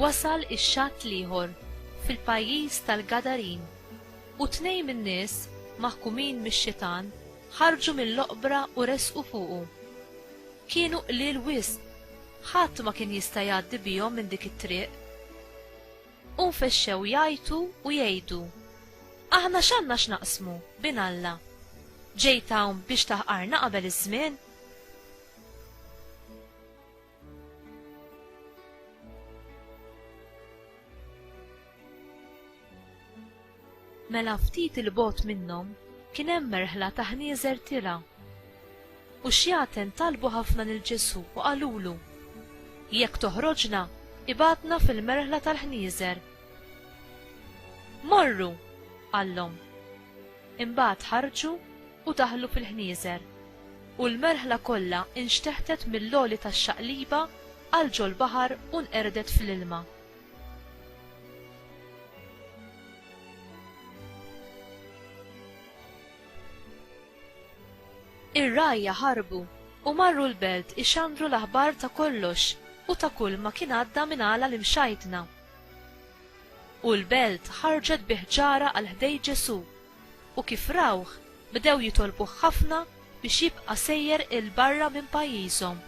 wasal ix-xatt ieħor fil-pajjiż tal-Gadarin u 2 min-nies maħkumin mix-xitan ħarġu mill-oqbra u resqu fuqu. Kienu qliel wisq, ħadd ma kien jista' jgħaddi bihom minn dik it-triq. U nfexxew jgħidu u jgħidu: aħna x'għandna x'naqsmu bin Alla. Ġejt hawn biex taħqarna qabel iż-żmien? Mela ftit il-bogħod minnhom kien hemm merħla ta' ħnieżer tira. U xjaten talbu ħafna lil Ġesu u qalulu: jekk toħroġna, ibadna fil-merħla tal-ħnieżer. Morru, qallhom. Imbagħad ħarġu u daħlu fil-ħnieżer, u l-merħla kollha inxteħtet mill-logħli tax-xaqliba għal ġol baħar u nqerdet fl-ilma. Ir-rajja ħarbu u marru l-belt ixandru l-aħbar ta' kollox u ta' kull ma kien għadda minn għala l-imxajtna. U l-belt ħarġet biħġara għal ħdej Ġesu u kif rawh bdew jitolbu ħafna biex jibqa' sejjer il-barra minn pajjiżhom.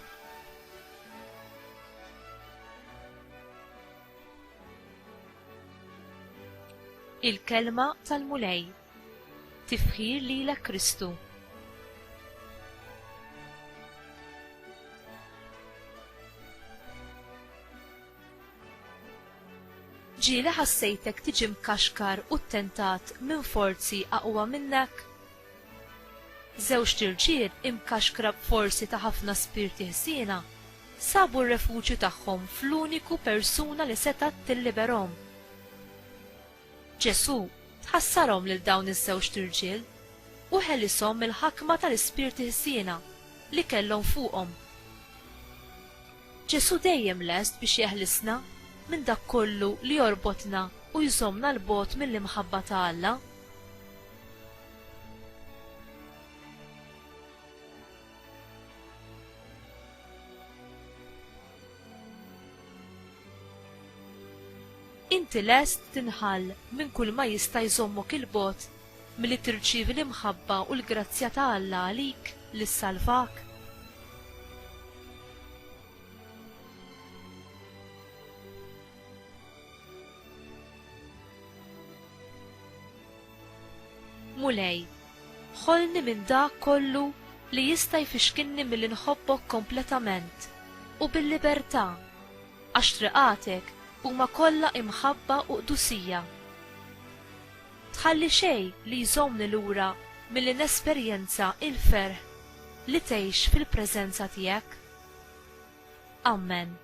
Il-kelma tal-mulej. Tifħir lilek Kristu. Ġieli ħassejtek tiġi mkaxkar u ttentat minn forzi aqwa minnek? Żewġ tirġiel imkaxkra b'forsi ta' ħafna spirti ħsiena sabu r-refuġju tagħhom fl-uniku persuna li setat tilliberhom. Ġesu tħassarhom lil dawn iż-żewġ tirġiel u ħelishom mill-ħakma tal-ispirti ħsiena li kellhom fuqhom. Ġesu dejjem lest biex jeħlisna minn dak kollu li jorbotna u jżommna l-bogħod mill-imħabba ta' Alla. Inti lest tinħall minn kull ma jista' jżommok il-bogħod milli tirċievi l-imħabba u l-grazzja ta' Alla għalik li ssalvak. Mulej, ħolni minn dak kollu li jista' jfixkinni milli nħobbok kompletament u bil-libertà għax triqatek huma kollha imħabba u qdusija. Tħalli xejn li jżommni lura milli nesperjenza il-ferħ li tgħix fil-preżenza tiegħek. Amen.